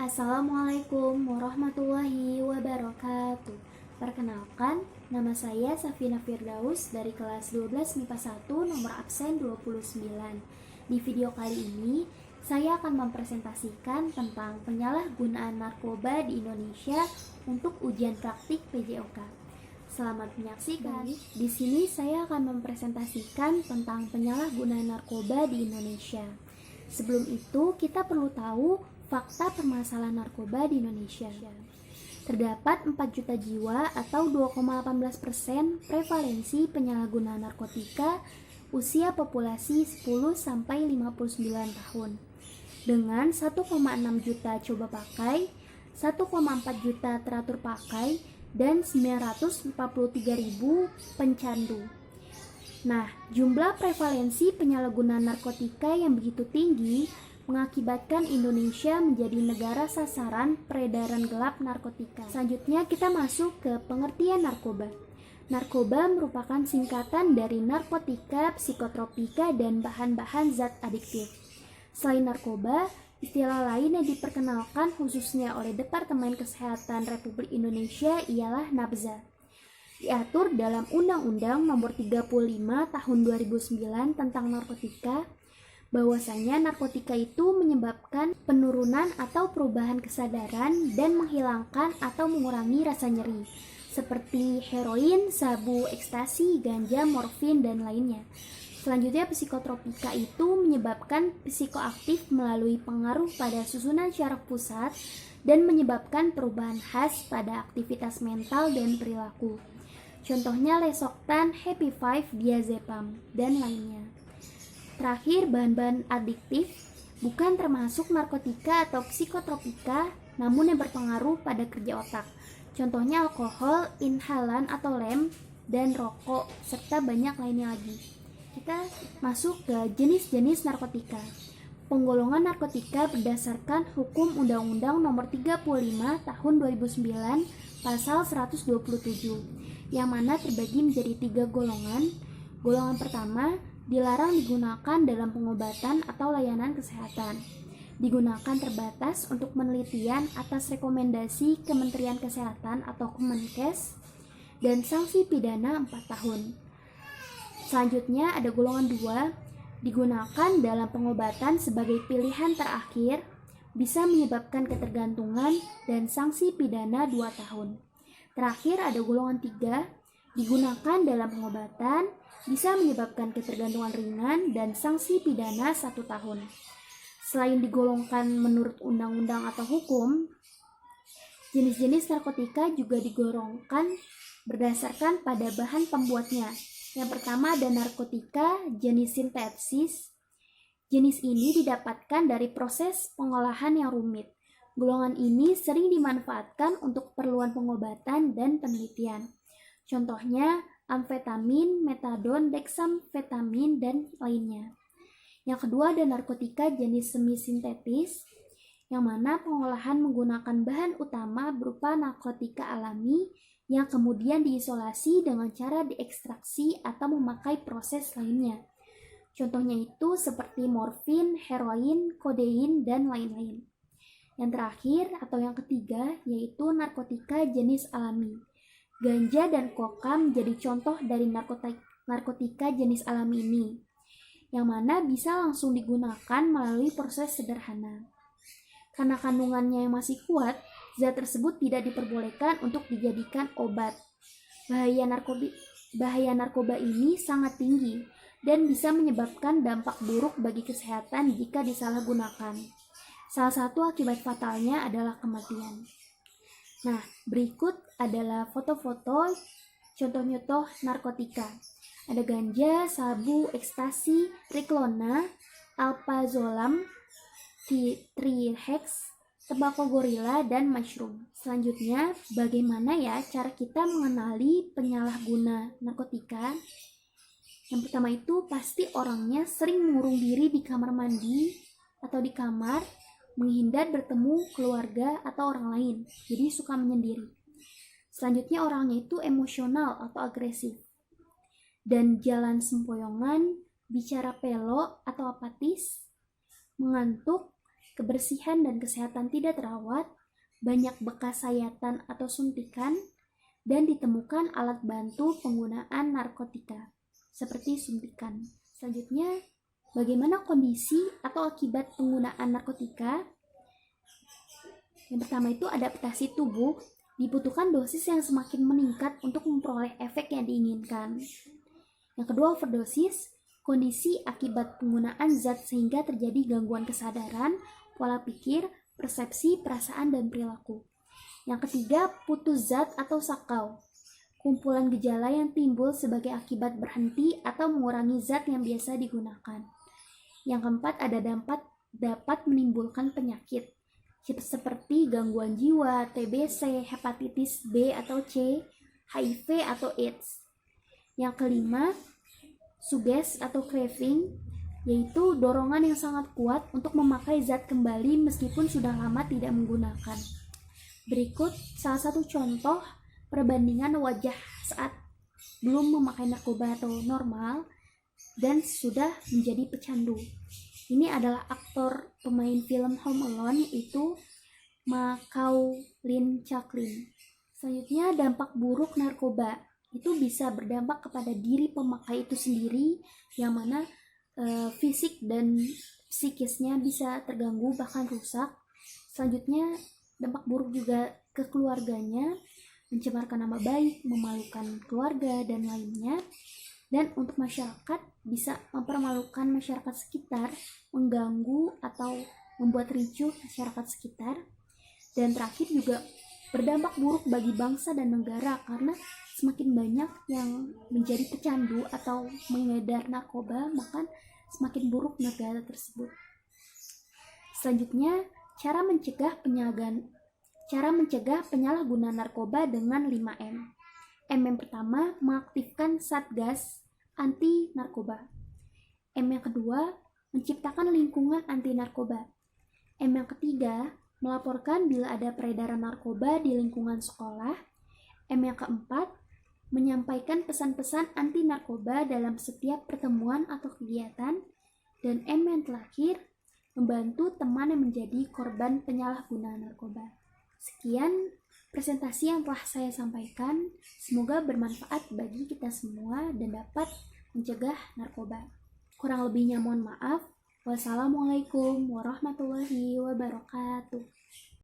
Assalamualaikum warahmatullahi wabarakatuh. Perkenalkan, nama saya Safina Firdaus dari kelas 12 MIPA 1 nomor absen 29. Di video kali ini, saya akan mempresentasikan tentang penyalahgunaan narkoba di Indonesia untuk ujian praktik PJOK. Selamat menyaksikan. Di sini saya akan mempresentasikan tentang penyalahgunaan narkoba di Indonesia. Sebelum itu, kita perlu tahu fakta permasalahan narkoba di Indonesia. Terdapat 4 juta jiwa atau 2,18% prevalensi penyalahgunaan narkotika usia populasi 10-59 tahun. Dengan 1,6 juta coba pakai, 1,4 juta teratur pakai, dan 943.000 pencandu. Nah, jumlah prevalensi penyalahgunaan narkotika yang begitu tinggi mengakibatkan Indonesia menjadi negara sasaran peredaran gelap narkotika. Selanjutnya kita masuk ke pengertian narkoba. Narkoba merupakan singkatan dari narkotika, psikotropika, dan bahan-bahan zat adiktif. Selain narkoba, istilah lain yang diperkenalkan khususnya oleh Departemen Kesehatan Republik Indonesia ialah nafza. Diatur dalam Undang-Undang Nomor 35 Tahun 2009 tentang narkotika, bahwasanya narkotika itu menyebabkan penurunan atau perubahan kesadaran dan menghilangkan atau mengurangi rasa nyeri, seperti heroin, sabu, ekstasi, ganja, morfin, dan lainnya. Selanjutnya, psikotropika itu menyebabkan psikoaktif melalui pengaruh pada susunan syaraf pusat dan menyebabkan perubahan khas pada aktivitas mental dan perilaku. Contohnya Lesoktan, Happy Five, Diazepam, dan lainnya. Terakhir, bahan-bahan adiktif bukan termasuk narkotika atau psikotropika, namun yang berpengaruh pada kerja otak. Contohnya alkohol, inhalan atau lem, dan rokok, serta banyak lainnya lagi. Kita masuk ke jenis-jenis narkotika. Penggolongan narkotika berdasarkan Hukum Undang-Undang Nomor 35 Tahun 2009 Pasal 127, yang mana terbagi menjadi 3 golongan. Golongan pertama, dilarang digunakan dalam pengobatan atau layanan kesehatan. Digunakan terbatas untuk penelitian atas rekomendasi Kementerian Kesehatan atau Kemenkes, dan sanksi pidana 4 tahun. Selanjutnya ada golongan 2, digunakan dalam pengobatan sebagai pilihan terakhir, bisa menyebabkan ketergantungan dan sanksi pidana 2 tahun. Terakhir ada golongan 3, digunakan dalam pengobatan, bisa menyebabkan ketergantungan ringan dan sanksi pidana 1 tahun. Selain digolongkan menurut undang-undang atau hukum, jenis-jenis narkotika juga digolongkan berdasarkan pada bahan pembuatnya. Yang pertama ada narkotika jenis sintetis. Jenis ini didapatkan dari proses pengolahan yang rumit. Golongan ini sering dimanfaatkan untuk keperluan pengobatan dan penelitian. Contohnya amfetamin, metadon, dexamfetamin, dan lainnya. Yang kedua ada narkotika jenis semi-sintetis, yang mana pengolahan menggunakan bahan utama berupa narkotika alami yang kemudian diisolasi dengan cara diekstraksi atau memakai proses lainnya. Contohnya itu seperti morfin, heroin, kodein, dan lain-lain. Yang terakhir atau yang ketiga yaitu narkotika jenis alami. Ganja dan koka menjadi contoh dari narkotika jenis alami ini, yang mana bisa langsung digunakan melalui proses sederhana. Karena kandungannya yang masih kuat, zat tersebut tidak diperbolehkan untuk dijadikan obat. Bahaya narkoba ini sangat tinggi dan bisa menyebabkan dampak buruk bagi kesehatan jika disalahgunakan. Salah satu akibat fatalnya adalah kematian. Nah, berikut adalah foto-foto contoh-contoh narkotika. Ada ganja, sabu, ekstasi, riklona, alprazolam, trihex, tembakau gorila, dan mushroom. Selanjutnya, bagaimana ya cara kita mengenali penyalahguna narkotika? Yang pertama itu pasti orangnya sering mengurung diri di kamar mandi atau di kamar, menghindar bertemu keluarga atau orang lain, jadi suka menyendiri. Selanjutnya orangnya itu emosional atau agresif, dan jalan sempoyongan, bicara pelo atau apatis, mengantuk, kebersihan dan kesehatan tidak terawat, banyak bekas sayatan atau suntikan, dan ditemukan alat bantu penggunaan narkotika, seperti suntikan. Selanjutnya, bagaimana kondisi atau akibat penggunaan narkotika? Yang pertama itu adaptasi tubuh, dibutuhkan dosis yang semakin meningkat untuk memperoleh efek yang diinginkan. Yang kedua, overdosis, kondisi akibat penggunaan zat sehingga terjadi gangguan kesadaran, pola pikir, persepsi, perasaan, dan perilaku. Yang ketiga, putus zat atau sakau, kumpulan gejala yang timbul sebagai akibat berhenti atau mengurangi zat yang biasa digunakan. Yang keempat, ada dapat menimbulkan penyakit seperti gangguan jiwa, TBC, hepatitis B atau C, HIV atau AIDS. Yang kelima, suges atau craving, yaitu dorongan yang sangat kuat untuk memakai zat kembali meskipun sudah lama tidak menggunakan. Berikut salah satu contoh perbandingan wajah saat belum memakai narkoba atau normal dan sudah menjadi pecandu. Ini adalah aktor pemain film Home Alone, yaitu Macaulay Culkin. Selanjutnya, dampak buruk narkoba itu bisa berdampak kepada diri pemakai itu sendiri, yang mana fisik dan psikisnya bisa terganggu bahkan rusak. Selanjutnya, dampak buruk juga ke keluarganya, mencemarkan nama baik, memalukan keluarga, dan lainnya. Dan untuk masyarakat, bisa mempermalukan masyarakat sekitar, mengganggu atau membuat ricuh masyarakat sekitar. Dan terakhir juga berdampak buruk bagi bangsa dan negara, karena semakin banyak yang menjadi pecandu atau mengedar narkoba, maka semakin buruk negara tersebut. Selanjutnya, cara mencegah penyalahgunaan narkoba dengan 5M. M yang pertama, mengaktifkan Satgas anti narkoba. M yang kedua, menciptakan lingkungan anti narkoba. M yang ketiga, melaporkan bila ada peredaran narkoba di lingkungan sekolah. M yang keempat, menyampaikan pesan-pesan anti narkoba dalam setiap pertemuan atau kegiatan. Dan M yang terakhir, membantu teman yang menjadi korban penyalahgunaan narkoba. Sekian presentasi yang telah saya sampaikan, semoga bermanfaat bagi kita semua dan dapat mencegah narkoba. Kurang lebihnya mohon maaf. Wassalamualaikum warahmatullahi wabarakatuh.